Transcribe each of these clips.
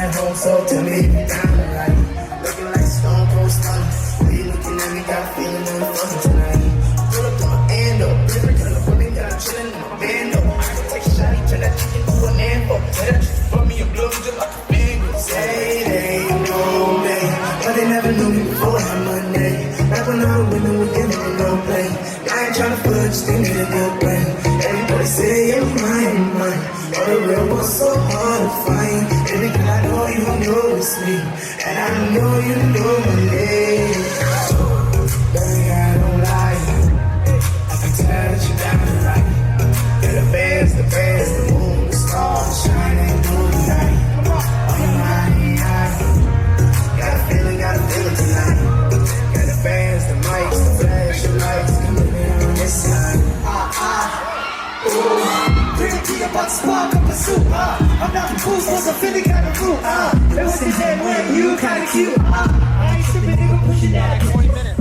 at home, so tell me if you're down tonight. Looking like Stone Cold Stunner. When you looking at me, got a feeling I'm fucking tonight. Pull up to my endo, different kind of women got chillin' in my bando. I can take a shot, turn that chicken to an ambo. Let that shit fuck me and blow just like a bingo. Say they know me, but they never knew me before I'm Monday. Back when all the women were giving me no play. I ain't tryna fudge, just give me the good brain. Everybody say you're mine. All the real ones so hard to find. Baby girl, I know you know it's me, and I know you know my name. Baby, I don't lie, I can tell that you're down to right. Yeah, the bands, the moon, the stars shining through the night. Oh, you're mine. Got a feeling tonight. Got the bands, the mics, the flash, the lights, coming in on this side. Bring it to your butt, spark up a suit, I'm not the boost, was a feeling kinda rude, It was the day when you kinda cute, I ain't tripping, nigga, pushing that 20 minutes.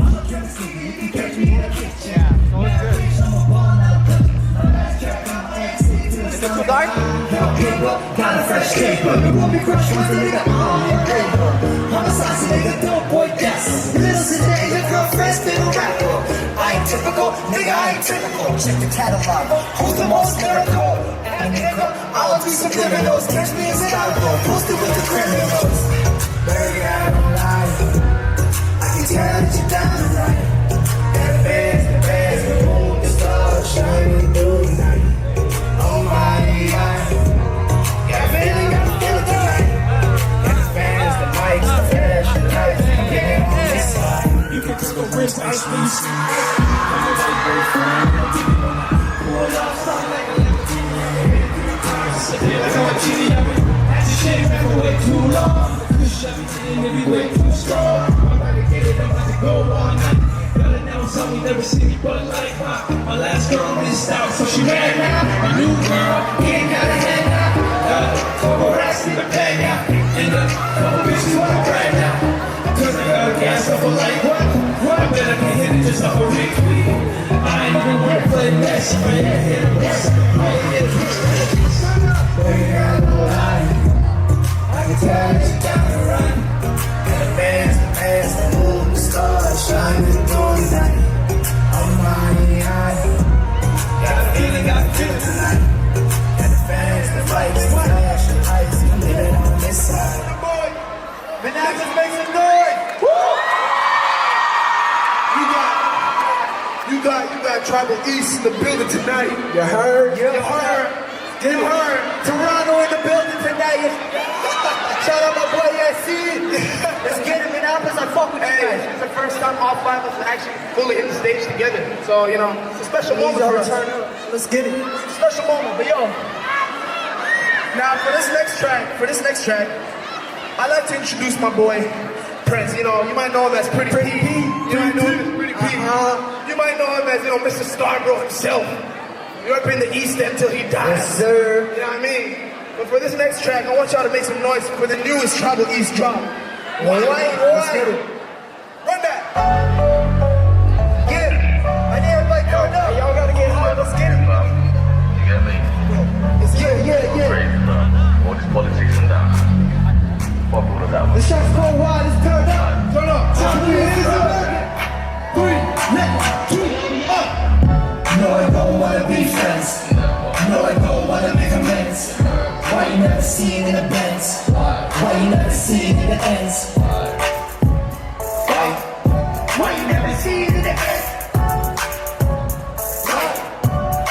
You can catch me in the kitchen. Yeah, so it's good. Is it too dark? Got a fresh cake, but you won't be crushed once the nigga I'm a saucy nigga, don't boy, yes. Little today, your girlfriend's been a rapper. I ain't typical, nigga, I ain't typical. Check the catalog, who's the most lyrical? And nigga, I'll do some criminals. Catch me as an outlaw, posted with the criminals. Baby, I don't lie, I can tell that you're down to right. And the bands, the moon, the stars shining through the night. Oh my God, got a feeling tonight. And the fans, the mics, the flash, the lights, coming on this side. You can take a risk, ice please. I'm a white boyfriend, I'll give you one. Pull off, stop like a I know what you need, that's a shame, never way too long. Push everything, maybe way too strong. I'm about to get it, I'm about to go all night. Gotta announce how we never see me, but like, my last girl missed out, so she ran now. My new girl, he ain't got a head now. Couple racks in the bag now. And the couple bitches wanna brag now. Cause I got gas up, like, what? I bet I can hit it just off a retweet. I ain't even wanna play next, but yeah, hit it once. Baby, I don't lie, I can tell that you're down to right. And the bands, the moon, the stars shining through the night. Oh my God, got a feeling tonight. And the fans, the lights, the flash, the lights, I'm living on this side. But now just make some noise! Woo! You got Tribal East in the building tonight. You heard? You heard? You heard? Toronto in the building tonight. Shout out my boy Yassine. Let's get him in Apples. I fuck with you guys. It's the first time all five of us actually fully hit the stage together. So, you know, it's a special moment for us. Let's get it. It's a special moment, but yo. Now, for this next track, I'd like to introduce my boy, Prince. You know, you might know him as Pretty P. You might know him as Pretty P. You might know him as, Mr. Scarborough himself. He up in the East End till he dies. Yes, sir. You know what I mean? But for this next track, I want y'all to make some noise for the newest Tribal East drop. Why? Run that. Get it. I need everybody turned up. Y'all gotta get high. Let's get it. You get me? Yeah. Crazy, bro. All this politics and that. Fuck all of that. The shot's going wild. It's turned up. Turn up. 3, 2, up. No, I don't wanna be friends. No, I don't wanna make amends. Why you never seen in the Benz? Why you never seen in the ends? Why you never seen in the ends?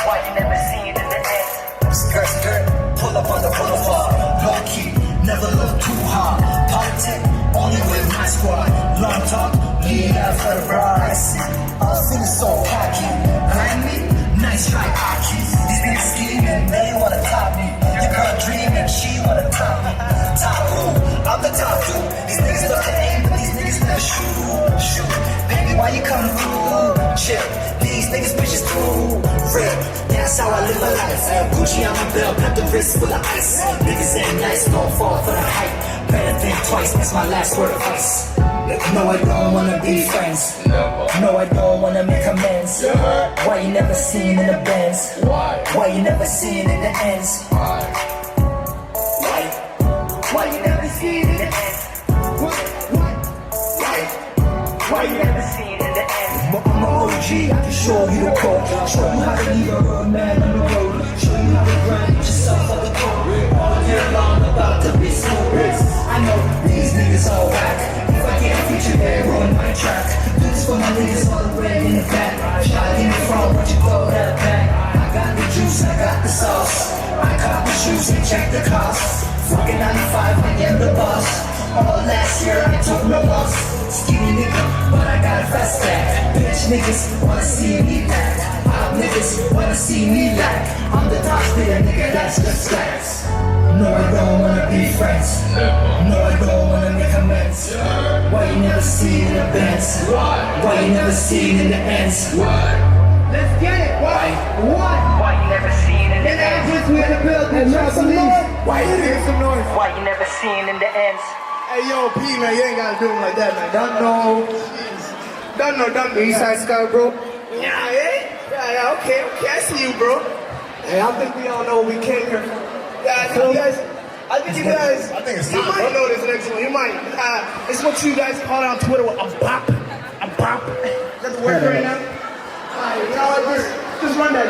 Why you never seen in the ends? Skirt, pull up on the boulevard. Low key, never look too hard. Politic, only with my squad. Long talk, lead after the rise. All things so cocky. Behind me, nice try, Aki. These niggas scheming, they wanna top me. Your girl dreaming, she wanna top me. Top who? I'm the top two. These niggas love to aim, but these niggas never shoot. Baby, why you come through? Chill, these niggas bitches too real. That's how I live my life. Gucci on my belt, got the wrist full of ice. Niggas ain't nice, don't fall for the hype. Better think twice, that's my last word of advice. No, I don't wanna be friends. No, I don't wanna make amends. Why you never seen in the Benz? Why you never seen in the ends? Why Why you never see it in the end? Why you never see it in the end? I'm a OG, I can show you the code. Show you how to leave a road man on the road. Show you how to grind yourself on the code. All year long about to be smooth. I know these niggas all whack. If I can't feature, they ruin my track. Do this for my niggas all the way in the back. Shot in the front, but you throw that back. I got the juice, I got the sauce. I got the shoes and check the cost. Fucking 95, I am the boss. All last year I took no loss. Skinny nigga, but I got a fast stack. Bitch niggas wanna see me back. Pop niggas wanna see me lack. I'm the top player, nigga, that's just facts. No, I don't wanna be friends. No, I don't wanna make amends. Why you never see it in the bands? Why you never see it in the ends? Let's get it. Why? Why you never see it in the ends? We in the building. Make some noise. Why you make some noise? Why you never see it in the ends? Hey, yo, P, man, you ain't gotta do him like that, man. Don't know. Eastside Sky, bro. Yeah, okay, I see you, bro. Hey, I think we all know we came here. Yeah, I think you guys, you might know this next one. You might. It's what you guys call it on Twitter with a bop. A bop. Is that the word right now? Alright, you know what, just run that.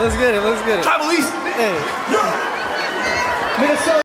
Let's get it. Let's get it. Tribal East. Hey. Minnesota.